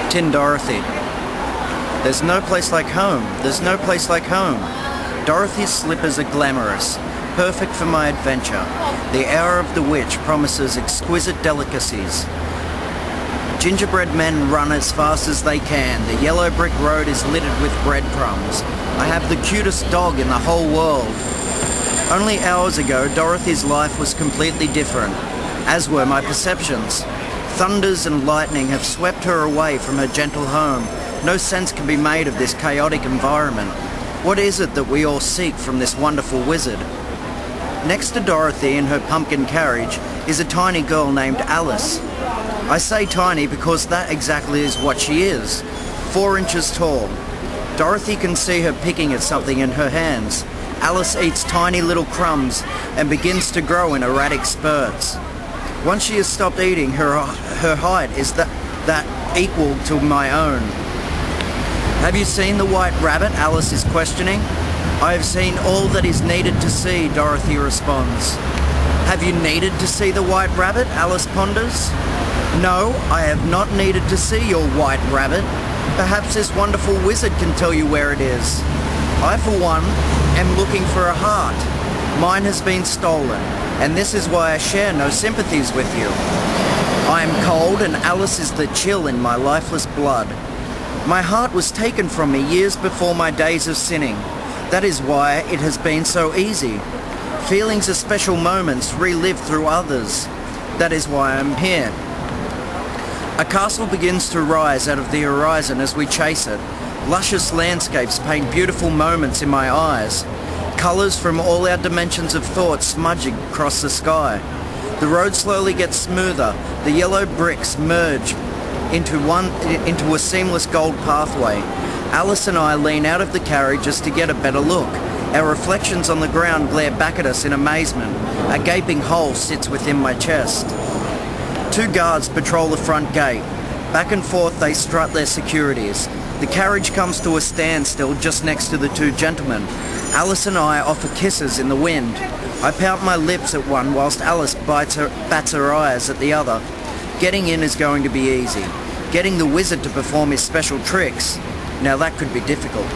Tin Dorothy. There's no place like home. There's no place like home. Dorothy's slippers are glamorous, perfect for my adventure. The hour of the witch promises exquisite delicacies. Gingerbread men run as fast as they can. The yellow brick road is littered with breadcrumbs. I have the cutest dog in the whole world. Only hours ago, Dorothy's life was completely different, as were my perceptions. Thunders and lightning have swept her away from her gentle home. No sense can be made of this chaotic environment. What is it that we all seek from this wonderful wizard? Next to Dorothy in her pumpkin carriage is a tiny girl named Alice. I say tiny because that exactly is what she is. 4 inches tall. Dorothy can see her picking at something in her hands. Alice eats tiny little crumbs and begins to grow in erratic spurts. Once she has stopped eating, her height is that equal to my own. Have you seen the white rabbit? Alice is questioning. I have seen all that is needed to see, Dorothy responds. Have you needed to see the white rabbit? Alice ponders. No, I have not needed to see your white rabbit. Perhaps this wonderful wizard can tell you where it is. I, for one, am looking for a heart. Mine has been stolen, and this is why I share no sympathies with you. I am cold, and Alice is the chill in my lifeless blood. My heart was taken from me years before my days of sinning. That is why it has been so easy. Feelings of special moments relived through others. That is why I'm here. A castle begins to rise out of the horizon as we chase it. Luscious landscapes paint beautiful moments in my eyes. Colours from all our dimensions of thought smudging across the sky. The road slowly gets smoother. The yellow bricks merge into a seamless gold pathway. Alice and I lean out of the carriage just to get a better look. Our reflections on the ground glare back at us in amazement. A gaping hole sits within my chest. 2 guards patrol the front gate. Back and forth they strut their securities. The carriage comes to a standstill just next to the 2 gentlemen. Alice and I offer kisses in the wind. I pout my lips at one whilst Alice bats her eyes at the other. Getting in is going to be easy. Getting the wizard to perform his special tricks, now that could be difficult.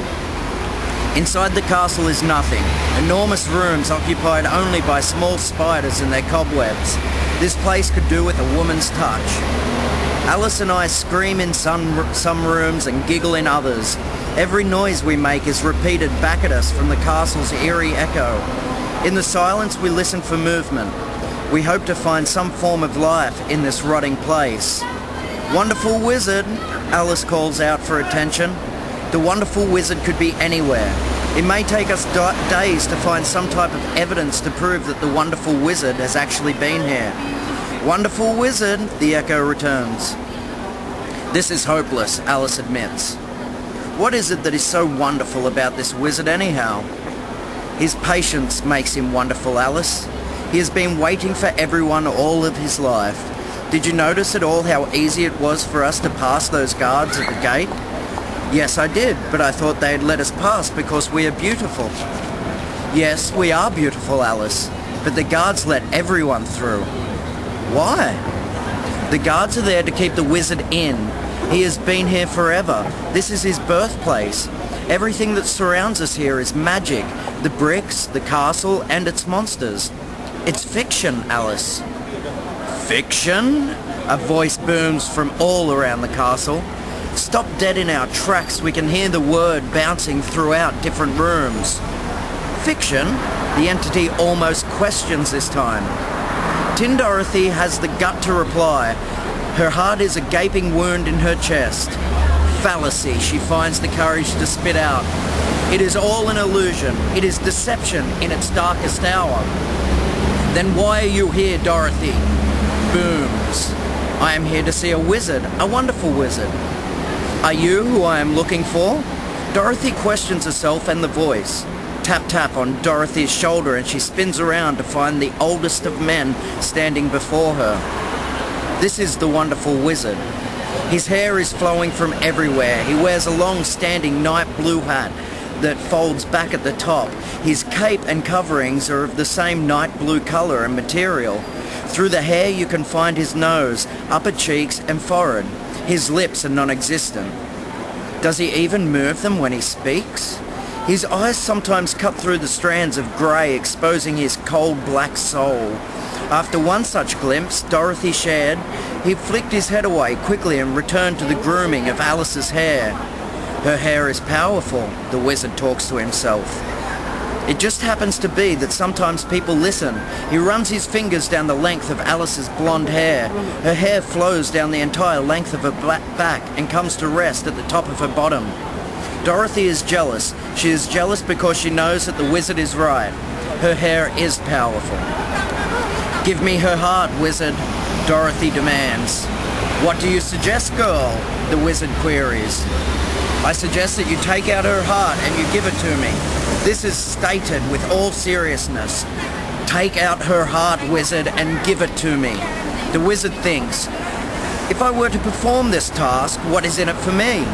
Inside the castle is nothing. Enormous rooms occupied only by small spiders and their cobwebs. This place could do with a woman's touch. Alice and I scream in some rooms and giggle in others. Every noise we make is repeated back at us from the castle's eerie echo. In the silence we listen for movement. We hope to find some form of life in this rotting place. Wonderful wizard, Alice calls out for attention. The wonderful wizard could be anywhere. It may take us days to find some type of evidence to prove that the wonderful wizard has actually been here. Wonderful wizard, the echo returns. This is hopeless, Alice admits. What is it that is so wonderful about this wizard anyhow? His patience makes him wonderful, Alice. He has been waiting for everyone all of his life. Did you notice at all how easy it was for us to pass those guards at the gate? Yes, I did, but I thought they'd let us pass because we are beautiful. Yes, we are beautiful, Alice, but the guards let everyone through. Why? The guards are there to keep the wizard in. He has been here forever. This is his birthplace. Everything that surrounds us here is magic. The bricks, the castle, and its monsters. It's fiction, Alice. Fiction? A voice booms from all around the castle. Stop dead in our tracks. We can hear the word bouncing throughout different rooms. Fiction? The entity almost questions this time. Tin Dorothy has the gut to reply. Her heart is a gaping wound in her chest. Fallacy, she finds the courage to spit out. It is all an illusion. It is deception in its darkest hour. Then why are you here, Dorothy? Booms. I am here to see a wizard, a wonderful wizard. Are you who I am looking for? Dorothy questions herself and the voice. Tap tap on Dorothy's shoulder and she spins around to find the oldest of men standing before her. This is the wonderful wizard. His hair is flowing from everywhere. He wears a long standing night blue hat that folds back at the top. His cape and coverings are of the same night blue colour and material. Through the hair you can find his nose, upper cheeks and forehead. His lips are non-existent. Does he even move them when he speaks? His eyes sometimes cut through the strands of grey, exposing his cold black soul. After one such glimpse Dorothy shared, he flicked his head away quickly and returned to the grooming of Alice's hair. Her hair is powerful, the wizard talks to himself. It just happens to be that sometimes people listen. He runs his fingers down the length of Alice's blonde hair. Her hair flows down the entire length of her back and comes to rest at the top of her bottom. Dorothy is jealous. She is jealous because she knows that the wizard is right. Her hair is powerful. "Give me her heart, wizard," Dorothy demands. "What do you suggest, girl?" the wizard queries. "I suggest that you take out her heart and you give it to me. This is stated with all seriousness. Take out her heart, wizard, and give it to me." The wizard thinks, "If I were to perform this task, what is in it for me?"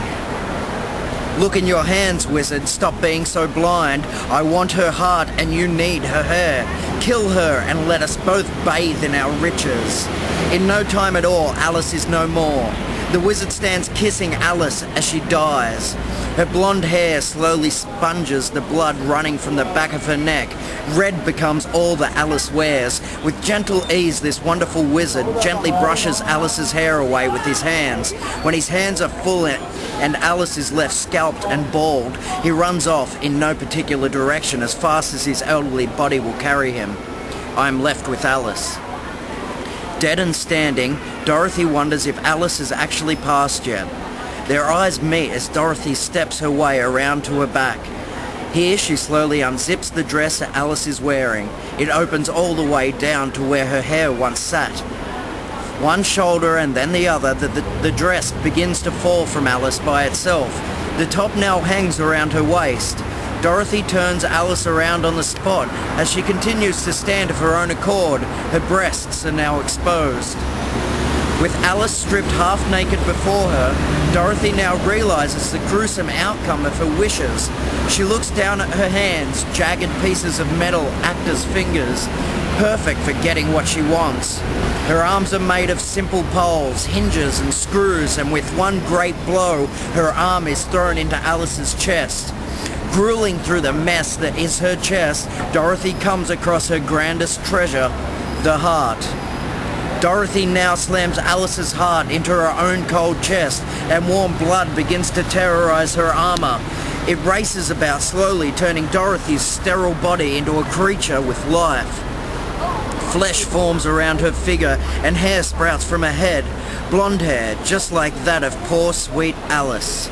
"Look in your hands, wizard. Stop being so blind. I want her heart and you need her hair. Kill her and let us both bathe in our riches." In no time at all, Alice is no more. The wizard stands kissing Alice as she dies. Her blonde hair slowly sponges the blood running from the back of her neck. Red becomes all that Alice wears. With gentle ease, this wonderful wizard gently brushes Alice's hair away with his hands. When his hands are full and Alice is left scalped and bald, he runs off in no particular direction as fast as his elderly body will carry him. I am left with Alice. Dead and standing, Dorothy wonders if Alice has actually passed yet. Their eyes meet as Dorothy steps her way around to her back. Here she slowly unzips the dress that Alice is wearing. It opens all the way down to where her hair once sat. One shoulder and then the other, the dress begins to fall from Alice by itself. The top now hangs around her waist. Dorothy turns Alice around on the spot as she continues to stand of her own accord. Her breasts are now exposed. With Alice stripped half naked before her, Dorothy now realizes the gruesome outcome of her wishes. She looks down at her hands, jagged pieces of metal act as fingers, perfect for getting what she wants. Her arms are made of simple poles, hinges and screws, and with one great blow, her arm is thrown into Alice's chest. Grueling through the mess that is her chest, Dorothy comes across her grandest treasure, the heart. Dorothy now slams Alice's heart into her own cold chest, and warm blood begins to terrorize her armor. It races about slowly, turning Dorothy's sterile body into a creature with life. Flesh forms around her figure, and hair sprouts from her head. Blonde hair, just like that of poor sweet Alice.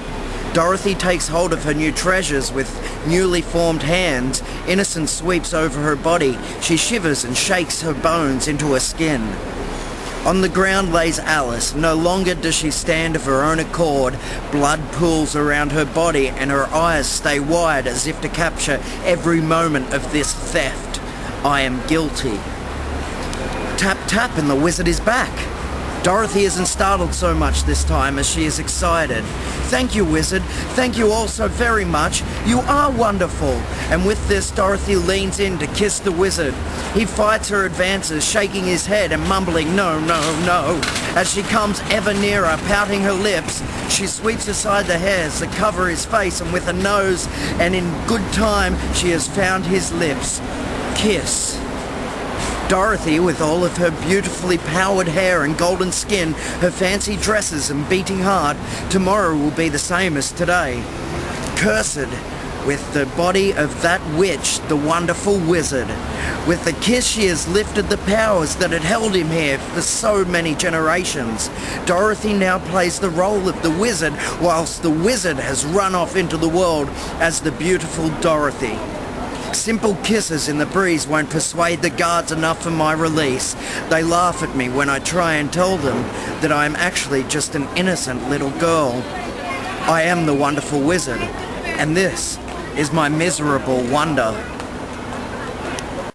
Dorothy takes hold of her new treasures with newly formed hands. Innocence sweeps over her body. She shivers and shakes her bones into her skin. On the ground lays Alice. No longer does she stand of her own accord. Blood pools around her body and her eyes stay wide as if to capture every moment of this theft. I am guilty. Tap tap and the wizard is back. Dorothy isn't startled so much this time as she is excited. "Thank you, wizard. Thank you all so very much. You are wonderful." And with this, Dorothy leans in to kiss the wizard. He fights her advances, shaking his head and mumbling, "No, no, no." As she comes ever nearer, pouting her lips, she sweeps aside the hairs that cover his face, and with a nose, and in good time, she has found his lips. Kiss. Dorothy, with all of her beautifully powered hair and golden skin, her fancy dresses and beating heart, tomorrow will be the same as today. Cursed with the body of that witch, the wonderful wizard. With the kiss she has lifted the powers that had held him here for so many generations. Dorothy now plays the role of the wizard, whilst the wizard has run off into the world as the beautiful Dorothy. Simple kisses in the breeze won't persuade the guards enough for my release. They laugh at me when I try and tell them that I am actually just an innocent little girl. I am the wonderful wizard, and this is my miserable wonder.